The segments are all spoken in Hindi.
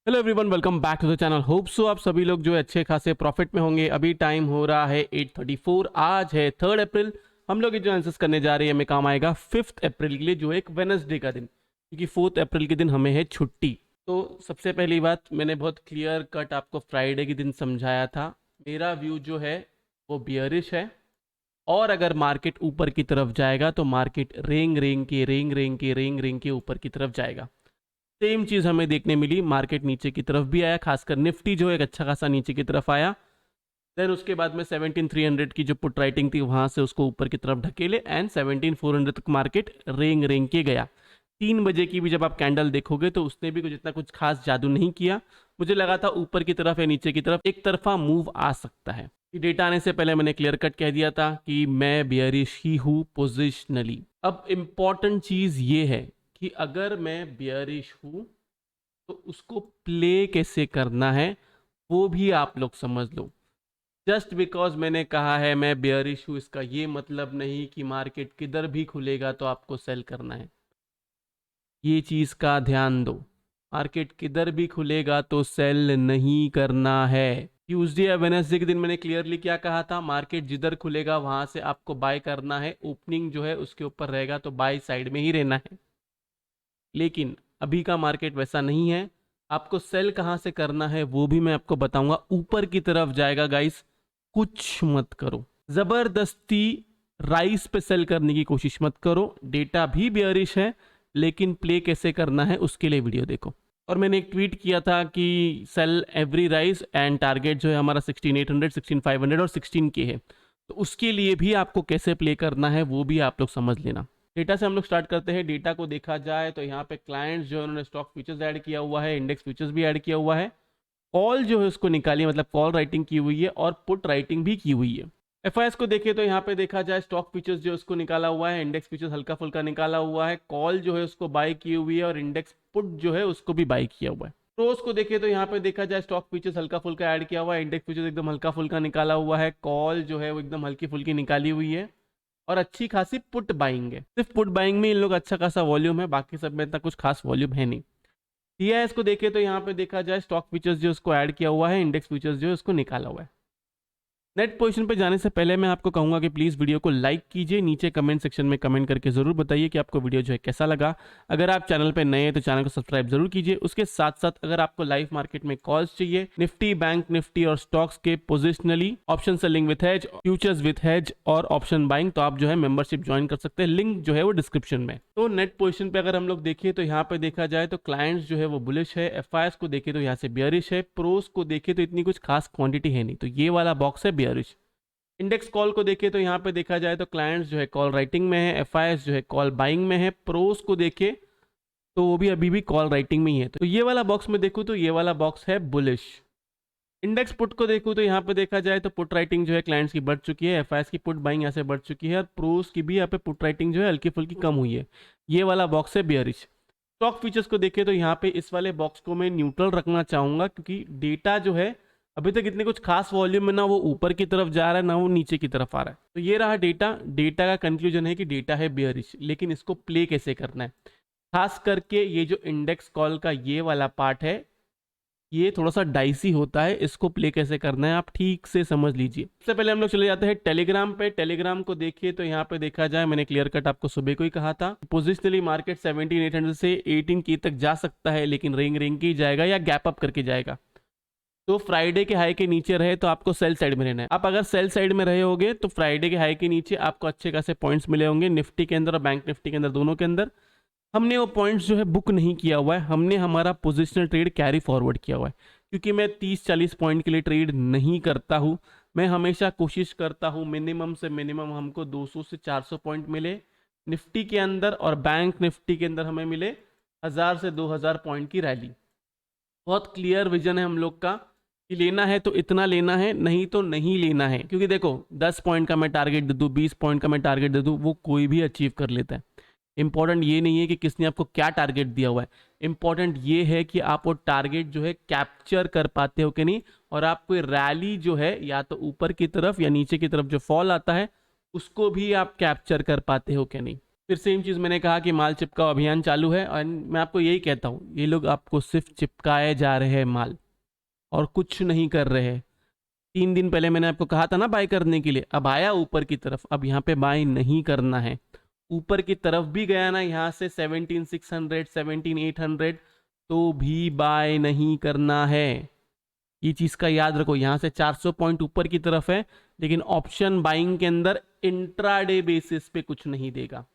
Hello everyone, welcome back to the channel. Hope so आप सभी लोग जो है अच्छे खासे प्रॉफिट में होंगे। अभी टाइम हो रहा है 8:34। आज है 3 अप्रैल। हम लोग ये जो आंसर्स करने जा रहे हैं हमें काम आएगा 5 अप्रैल के लिए, जो है एक वेनसडे का दिन, क्योंकि 4 अप्रैल के दिन हमें है छुट्टी। तो सबसे पहली बात, मैंने बहुत क्लियर कट आपको फ्राइडे के दिन समझाया था। मेरा व्यू जो है वो बियरिश है, और अगर मार्केट ऊपर की तरफ जाएगा तो मार्केट रेंग के ऊपर की तरफ जाएगा। सेम चीज़ हमें देखने मिली, मार्केट नीचे की तरफ भी आया, खासकर निफ्टी जो एक अच्छा खासा नीचे की तरफ आया। देन उसके बाद में 17,300 की जो पुट राइटिंग थी वहां से उसको ऊपर की तरफ ढकेले एंड 17,400 तक मार्केट रेंग के गया। 3 बजे की भी जब आप कैंडल देखोगे तो उसने भी कुछ इतना कुछ खास जादू नहीं किया। मुझे लगा था ऊपर की तरफ या नीचे की तरफ एक तरफा मूव आ सकता है। डेटा आने से पहले मैंने क्लियर कट कह दिया था कि मैं बियरिश ही हूँ पोजिशनली। अब इम्पॉर्टेंट चीज़ ये है कि अगर मैं बियरिश हूँ तो उसको प्ले कैसे करना है वो भी आप लोग समझ लो। जस्ट बिकॉज मैंने कहा है मैं बियरिश हूँ, इसका ये मतलब नहीं कि मार्केट किधर भी खुलेगा तो आपको सेल करना है। ये चीज़ का ध्यान दो, मार्केट किधर भी खुलेगा तो सेल नहीं करना है। ट्यूसडे या वेडनेसडे के दिन मैंने क्लियरली क्या कहा था, मार्केट जिधर खुलेगा वहां से आपको बाय करना है। ओपनिंग जो है उसके ऊपर रहेगा तो बाय साइड में ही रहना है। लेकिन अभी का मार्केट वैसा नहीं है। आपको सेल कहां से करना है वो भी मैं आपको बताऊंगा। ऊपर की तरफ जाएगा गाइस, कुछ मत करो, जबरदस्ती राइस पे सेल करने की कोशिश मत करो। डेटा भी बेयरिश है, लेकिन प्ले कैसे करना है उसके लिए वीडियो देखो। और मैंने एक ट्वीट किया था कि sell every rise and target जो है हमारा 16,800, 16,500 और 16K है। तो उसके लिए भी आपको कैसे प्ले करना है वो भी आप लोग समझ लेना। डेटा से हम लोग स्टार्ट करते हैं। डेटा को देखा जाए तो यहाँ पे क्लाइंट्स जो है उन्होंने स्टॉक फ्यूचर्स ऐड किया हुआ है, इंडेक्स फ्यूचर्स भी ऐड किया हुआ है, कॉल जो है उसको निकाली, मतलब कॉल राइटिंग की हुई है और पुट राइटिंग भी की हुई है। एफआईएस को देखे तो यहाँ पे देखा जाए स्टॉक फ्यूचर्स जो उसको निकाला हुआ है, इंडेक्स फ्यूचर्स हल्का फुल्का निकाला हुआ है, कॉल जो है उसको बाय की हुई है और इंडेक्स पुट जो है उसको भी बाय किया हुआ है। प्रोस को देखे तो यहाँ पे देखा जाए स्टॉक फ्यूचर्स हल्का फुल्का ऐड किया हुआ है, इंडेक्स फ्यूचर्स एकदम हल्का फुल्का निकाला हुआ है, कॉल जो है वो एकदम हल्की फुल्की निकाली हुई है और अच्छी खासी पुट बाइंग है। सिर्फ पुट बाइंग में इन लोग अच्छा खासा वॉल्यूम है, बाकी सब में इतना कुछ खास वॉल्यूम है नहीं। टीआईएस को देखे तो यहाँ पे देखा जाए स्टॉक फीचर्स जो उसको ऐड किया हुआ है, इंडेक्स फीचर्स जो है उसको निकाला हुआ है। नेट पोजीशन पे जाने से पहले मैं आपको कहूंगा कि प्लीज़ वीडियो को लाइक कीजिए, नीचे कमेंट सेक्शन में कमेंट करके ज़रूर बताइए कि आपको वीडियो जो है कैसा लगा। अगर आप चैनल पे नए हैं तो चैनल को सब्सक्राइब जरूर कीजिए। उसके साथ साथ अगर आपको लाइव मार्केट में कॉल्स चाहिए, निफ्टी, बैंक निफ्टी और स्टॉक्स के positionally, option selling with hedge, futures with hedge और ऑप्शन बाइंग, तो आप जो है मेंबरशिप ज्वाइन कर सकते हैं। लिंक जो है वो डिस्क्रिप्शन में। तो नेट पोजिशन पे अगर हम लोग देखिए तो यहाँ पे देखा जाए तो क्लाइंट्स जो है वो बुलिश है, एफआईएस को देखे तो यहाँ से बियरिश है, प्रोस को देखे तो इतनी कुछ खास क्वांटिटी है नहीं, तो ये वाला बॉक्स है बियरिश। इंडेक्स कॉल को देखे तो यहाँ पे देखा जाए तो क्लाइंट्स जो है कॉल राइटिंग में है, एफआईएस जो है कॉल बाइंग में है, प्रोस को देखे तो वो भी अभी भी कॉल राइटिंग में ही है। तो ये वाला बॉक्स में देखूँ तो ये वाला बॉक्स है बुलिश। इंडेक्स पुट को देखूँ तो यहाँ पे देखा जाए तो पुट राइटिंग जो है क्लाइंट्स की बढ़ चुकी है, एफआईएस की पुट बाइंग यहाँ से बढ़ चुकी है और प्रोस की भी यहाँ पे पुट राइटिंग जो है हल्की फुल्की कम हुई है। ये वाला बॉक्स है बियरिश। स्टॉक फीचर्स को देखे तो यहाँ पे इस वाले बॉक्स को मैं न्यूट्रल रखना चाहूंगा, क्योंकि डेटा जो है अभी तक इतने कुछ खास वॉल्यूम में ना वो ऊपर की तरफ जा रहा है ना वो नीचे की तरफ आ रहा है। तो ये रहा डेटा। डेटा का कंक्लूजन है कि डेटा है बियरिश, लेकिन इसको प्ले कैसे करना है, खास करके ये जो इंडेक्स कॉल का ये वाला पार्ट है ये थोड़ा सा डाइसी होता है। इसको प्ले कैसे करना है आप ठीक से समझ लीजिए। सबसे पहले हम लोग चले जाते हैं टेलीग्राम पे। टेलीग्राम को देखिए तो यहाँ पे देखा जाए, मैंने क्लियर कट आपको सुबह को ही कहा था, पोजिशनली मार्केट 17,800 से 18K तक जा सकता है, लेकिन रेंग की जाएगा या गैप अप करके जाएगा। तो फ्राइडे के हाई के नीचे रहे तो आपको सेल साइड में रहना है। आप अगर सेल साइड में रहे होगे तो फ्राइडे के हाई के नीचे आपको अच्छे खासे पॉइंट्स मिले होंगे, निफ्टी के अंदर और बैंक निफ्टी के अंदर, दोनों के अंदर। हमने वो पॉइंट्स जो है बुक नहीं किया हुआ है, हमने हमारा पोजिशनल ट्रेड कैरी फॉरवर्ड किया हुआ है, क्योंकि मैं 30-40 पॉइंट के लिए ट्रेड नहीं करता हूँ। मैं हमेशा कोशिश करता हूँ मिनिमम से मिनिमम हमको 200 से 400 पॉइंट मिले निफ्टी के अंदर, और बैंक निफ्टी के अंदर हमें मिले 1000 से 2000 पॉइंट की रैली। बहुत क्लियर विजन है हम लोग का कि लेना है तो इतना लेना है, नहीं तो नहीं लेना है। क्योंकि देखो 10 पॉइंट का मैं टारगेट दे दूँ, 20 पॉइंट का मैं टारगेट दे दूँ, वो कोई भी अचीव कर लेता है। इंपॉर्टेंट ये नहीं है कि किसने आपको क्या टारगेट दिया हुआ है, इंपॉर्टेंट ये है कि आप वो टारगेट जो है कैप्चर कर पाते हो कि नहीं, और आप कोई रैली जो है या तो ऊपर की तरफ या नीचे की तरफ जो फॉल आता है उसको भी आप कैप्चर कर पाते हो कि नहीं। फिर सेम चीज़ मैंने कहा कि माल चिपकाओ अभियान चालू है, और मैं आपको यही कहता हूँ, ये लोग आपको सिर्फ चिपकाए जा रहे हैं माल और कुछ नहीं कर रहे हैं। 3 दिन पहले मैंने आपको कहा था ना बाय करने के लिए, अब आया ऊपर की तरफ, अब यहाँ पे बाय नहीं करना है। ऊपर की तरफ भी गया ना यहाँ से 17,600 17,800, तो भी बाय नहीं करना है। ये चीज़ का याद रखो। यहाँ से 400 पॉइंट ऊपर की तरफ है, लेकिन ऑप्शन बाइंग के अंदर इंट्राडे बेसिस पे कुछ नहीं देगा।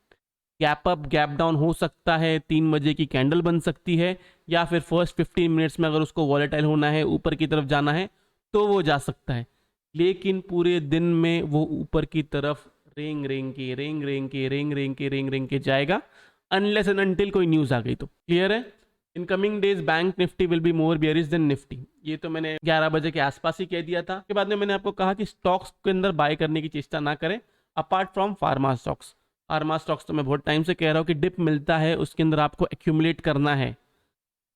गैप अप गैप डाउन हो सकता है, 3 बजे की कैंडल बन सकती है, या फिर फर्स्ट 15 मिनट्स में अगर उसको वॉलेटाइल होना है, ऊपर की तरफ जाना है, तो वो जा सकता है। लेकिन पूरे दिन में वो ऊपर की तरफ रेंग रेंग के रेंग रेंग के रेंग रेंग के रेंग रेंग के जाएगा, अनलेस एंड अनटिल कोई न्यूज़ आ गई तो। क्लियर है? In coming days bank Nifty will be more bearish than Nifty. ये तो मैंने 11 बजे के आसपास ही कह दिया था। के बाद में मैंने आपको कहा कि स्टॉक्स के अंदर बाय करने की चेष्टा ना करें, apart from pharma stocks. Pharma stocks तो मैं बहुत टाइम से कह रहा हूँ कि डिप मिलता है, उसके अंदर आपको एक्यूमुलेट करना है।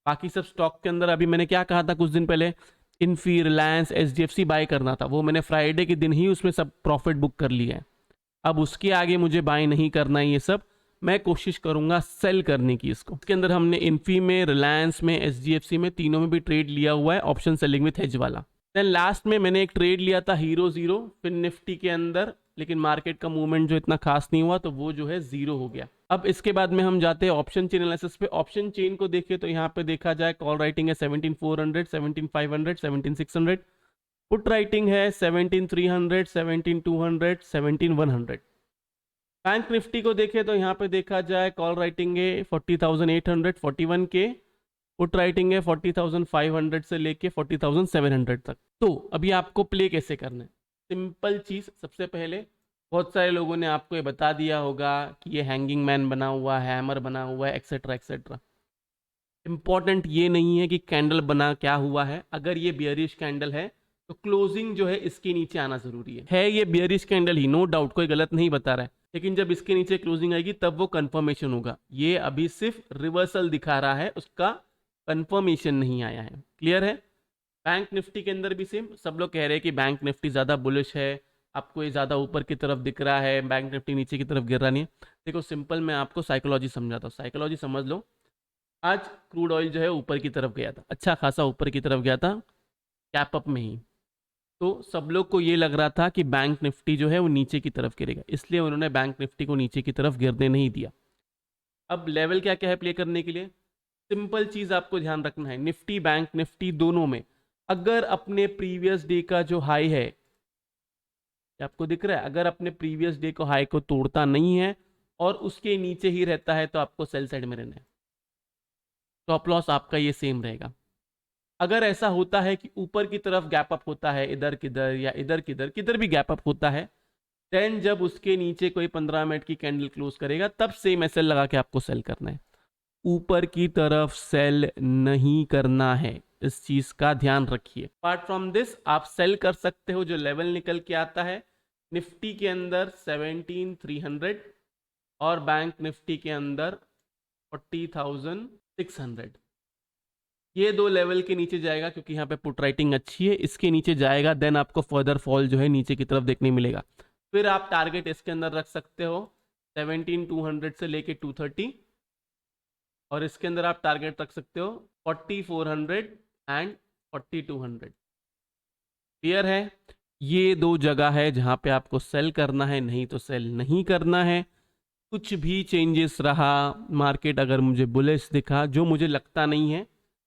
बाकी सब स्टॉक के अंदर अभी मैंने क्या कहा था कुछ दिन पहले, इन्फी, रिलायंस, एचडीएफसी बाय करना था, वो मैंने फ्राइडे के दिन ही उसमें सब प्रॉफिट बुक कर लिया है। अब उसके आगे मुझे बाय नहीं करना है, ये सब मैं कोशिश करूंगा सेल करने की इसको। इसके अंदर हमने इन्फी में, रिलायंस में, एचडीएफसी में, तीनों में भी ट्रेड लिया हुआ है, ऑप्शन सेलिंग विथ हेज वाला। देन लास्ट में मैंने एक ट्रेड लिया था हीरो जीरो फिर निफ्टी के अंदर, लेकिन मार्केट का मूवमेंट जो इतना खास नहीं हुआ, तो वो जो है जीरो हो गया। अब इसके बाद में हम जाते हैं ऑप्शन चेन एनालिसिस पे। ऑप्शन चेन को देखें तो यहाँ पे देखा जाए कॉल राइटिंग है 17,400, 17,500, 17,600। पुट राइटिंग है 17,300, 17,200, 17,100। बैंक निफ्टी को देखें तो यहाँ पे देखा जाए कॉल राइटिंग है 40,800, 41 के। पुट राइटिंग है 40,500 से लेके 40,700 तक। तो अभी आपको प्ले कैसे करना है? सिंपल चीज़, सबसे पहले बहुत सारे लोगों ने आपको ये बता दिया होगा कि ये हैंगिंग मैन बना हुआ है, हैमर बना हुआ है, एक्सेट्रा एक्सेट्रा। इंपॉर्टेंट ये नहीं है कि कैंडल बना क्या हुआ है। अगर ये बियरिश कैंडल है तो क्लोजिंग जो है इसके नीचे आना जरूरी है ये बियरिश कैंडल ही, नो डाउट, कोई गलत नहीं बता रहा है, लेकिन जब इसके नीचे क्लोजिंग आएगी तब वो कंफर्मेशन होगा। ये अभी सिर्फ रिवर्सल दिखा रहा है, उसका कंफर्मेशन नहीं आया है। क्लियर है? बैंक निफ्टी के अंदर भी सेम, सब लोग कह रहे हैं कि बैंक निफ्टी ज़्यादा बुलिश है, आपको ये ज़्यादा ऊपर की तरफ दिख रहा है, बैंक निफ्टी नीचे की तरफ गिर रहा नहीं है। देखो सिंपल मैं आपको साइकोलॉजी समझाता हूँ, साइकोलॉजी समझ लो। आज क्रूड ऑयल जो है ऊपर की तरफ गया था, अच्छा खासा ऊपर की तरफ गया था कैप अप में ही, तो सब लोग को ये लग रहा था कि बैंक निफ्टी जो है वो नीचे की तरफ गिरेगा, इसलिए उन्होंने बैंक निफ्टी को नीचे की तरफ गिरने नहीं दिया। अब लेवल क्या क्या है प्ले करने के लिए? सिंपल चीज़ आपको ध्यान रखना है, निफ्टी बैंक निफ्टी दोनों में अगर अपने प्रीवियस डे का जो हाई है, आपको दिख रहा है, अगर अपने प्रीवियस डे को हाई को तोड़ता नहीं है और उसके नीचे ही रहता है, तो आपको सेल साइड में रहना है। स्टॉप लॉस आपका ये सेम रहेगा। अगर ऐसा होता है कि ऊपर की तरफ गैप अप होता है, इधर किधर या इधर किधर किधर भी गैप अप होता है, देन जब उसके नीचे कोई 15 मिनट की कैंडल क्लोज करेगा, तब सेम एसएल लगा के आपको सेल करना है। ऊपर की तरफ सेल नहीं करना है, इस चीज का ध्यान रखिए। अपार्ट फ्रॉम दिस आप सेल कर सकते हो, जो लेवल निकल के आता है निफ्टी के अंदर 17,300 और बैंक निफ्टी के अंदर 40,600। ये दो लेवल के नीचे जाएगा क्योंकि यहाँ पे पुट राइटिंग अच्छी है, इसके नीचे जाएगा, देन आपको फर्दर फॉल जो है नीचे की तरफ देखने मिलेगा। फिर आप टारगेट इसके अंदर रख सकते हो 17,200 से लेके 230, और इसके अंदर आप टारगेट रख सकते हो 4,400 एंड 4,200। क्लियर है? ये दो जगह है जहां पे आपको सेल करना है, नहीं तो सेल नहीं करना है। कुछ भी चेंजेस रहा, मार्केट अगर मुझे बुलिश दिखा, जो मुझे लगता नहीं है,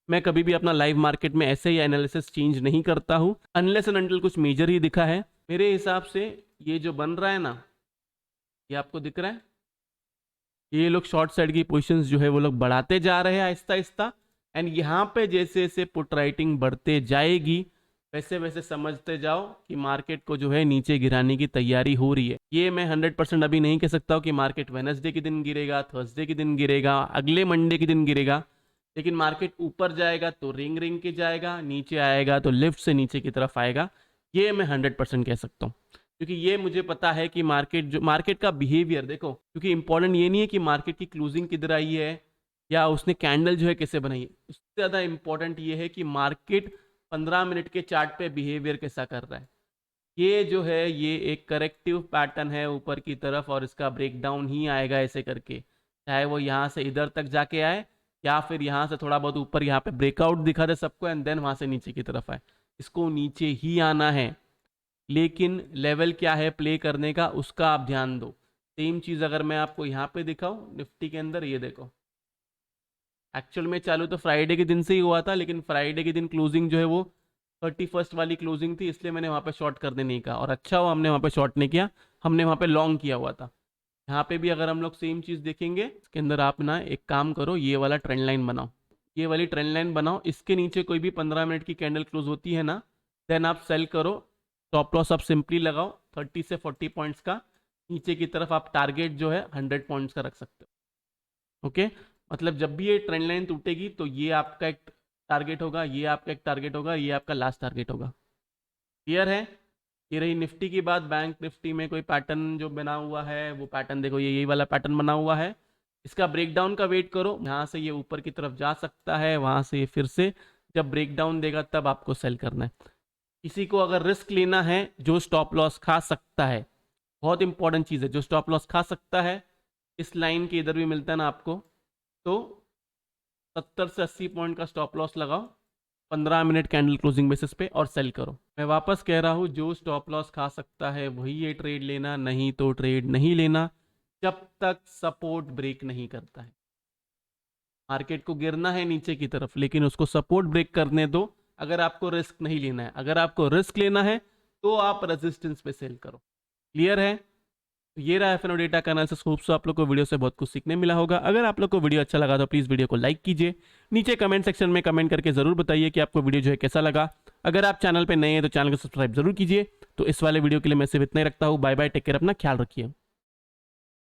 मैं कभी भी अपना लाइव मार्केट में ऐसे ही एनालिसिस चेंज नहीं करता हूं अनलेस एंड अनटिल कुछ मेजर ही दिखा है। मेरे हिसाब से ये जो बन रहा है ना, ये आपको दिख रहा है, ये लोग शॉर्ट साइड की पोजीशंस जो है वो लोग बढ़ाते जा रहे हैं आहिस्ता आहिस्ता, एंड यहाँ पे जैसे जैसे पुट राइटिंग बढ़ते जाएगी वैसे वैसे समझते जाओ कि मार्केट को जो है नीचे गिराने की तैयारी हो रही है। ये मैं 100% अभी नहीं कह सकता हूँ कि मार्केट वेडनेसडे के दिन गिरेगा, थर्सडे के दिन गिरेगा, अगले मंडे के दिन गिरेगा, लेकिन मार्केट ऊपर जाएगा तो रिंग रिंग के जाएगा, नीचे आएगा तो लिफ्ट से नीचे की तरफ आएगा, ये मैं 100% कह सकता हूँ। क्योंकि ये मुझे पता है कि मार्केट का बिहेवियर देखो, क्योंकि इंपॉर्टेंट ये नहीं है कि मार्केट की क्लोजिंग किधर आई है या उसने कैंडल जो है कैसे बनाई है, उससे ज़्यादा इंपॉर्टेंट ये है कि मार्केट 15 मिनट के चार्ट पे बिहेवियर कैसा कर रहा है। ये जो है ये एक करेक्टिव पैटर्न है ऊपर की तरफ, और इसका ब्रेकडाउन ही आएगा ऐसे करके, चाहे वो यहाँ से इधर तक जाके आए या फिर यहाँ से थोड़ा बहुत ऊपर यहाँ पे ब्रेकआउट दिखा दे सबको एंड देन वहाँ से नीचे की तरफ आए। इसको नीचे ही आना है, लेकिन लेवल क्या है प्ले करने का उसका आप ध्यान दो। सेम चीज़ अगर मैं आपको यहाँ पे दिखाऊँ निफ्टी के अंदर, ये देखो एक्चुअल में चालू तो फ्राइडे के दिन से ही हुआ था, लेकिन फ्राइडे के दिन क्लोजिंग जो है वो 31 वाली क्लोजिंग थी, इसलिए मैंने वहाँ पे शॉर्ट करने नहीं कहा, और अच्छा हुआ हमने वहाँ पे शॉर्ट नहीं किया, हमने वहाँ पे लॉन्ग किया हुआ था। यहाँ पे भी अगर हम लोग सेम चीज़ देखेंगे, इसके अंदर आप ना एक काम करो, ये वाला ट्रेंड लाइन बनाओ, ये वाली ट्रेंड लाइन बनाओ, इसके नीचे कोई भी 15 मिनट की कैंडल क्लोज होती है ना, देन आप सेल करो। स्टॉप लॉस आप सिंपली लगाओ 30 से 40 पॉइंट्स का, नीचे की तरफ आप टारगेट जो है 100 पॉइंट्स का रख सकते हो। ओके, मतलब जब भी ये ट्रेंड लाइन टूटेगी तो ये आपका एक टारगेट होगा, ये आपका एक टारगेट होगा, ये आपका लास्ट टारगेट होगा। क्लियर है? ये रही निफ्टी की बात। बैंक निफ्टी में कोई पैटर्न जो बना हुआ है, वो पैटर्न देखो, ये यही वाला पैटर्न बना हुआ है। इसका ब्रेकडाउन का वेट करो, यहाँ से ये ऊपर की तरफ जा सकता है, वहाँ से ये फिर से जब ब्रेकडाउन देगा तब आपको सेल करना है। किसी को अगर रिस्क लेना है, जो स्टॉप लॉस खा सकता है, बहुत इंपॉर्टेंट चीज़ है, जो स्टॉप लॉस खा सकता है, इस लाइन के इधर भी मिलता है ना आपको, तो 70 से 80 पॉइंट का स्टॉप लॉस लगाओ 15 मिनट कैंडल क्लोजिंग बेसिस पे और सेल करो। मैं वापस कह रहा हूँ, जो स्टॉप लॉस खा सकता है वही ये ट्रेड लेना, नहीं तो ट्रेड नहीं लेना जब तक सपोर्ट ब्रेक नहीं करता है। मार्केट को गिरना है नीचे की तरफ, लेकिन उसको सपोर्ट ब्रेक करने दो। अगर आपको रिस्क नहीं लेना है, अगर आपको रिस्क लेना है तो आप रेजिस्टेंस पे सेल करो। क्लियर है? तो ये रहा एफएनओ डेटा का एनालिसिस। होप सो आप लोग को वीडियो से बहुत कुछ सीखने मिला होगा। अगर आप लोग को वीडियो अच्छा लगा तो प्लीज़ वीडियो को लाइक कीजिए, नीचे कमेंट सेक्शन में कमेंट करके ज़रूर बताइए कि आपको वीडियो जो है कैसा लगा। अगर आप चैनल पे नए हैं तो चैनल को सब्सक्राइब जरूर कीजिए। तो इस वाले वीडियो के लिए मैं सिर्फ इतना ही रखता हूँ। बाय बाय, टेक केयर, अपना ख्याल रखिए।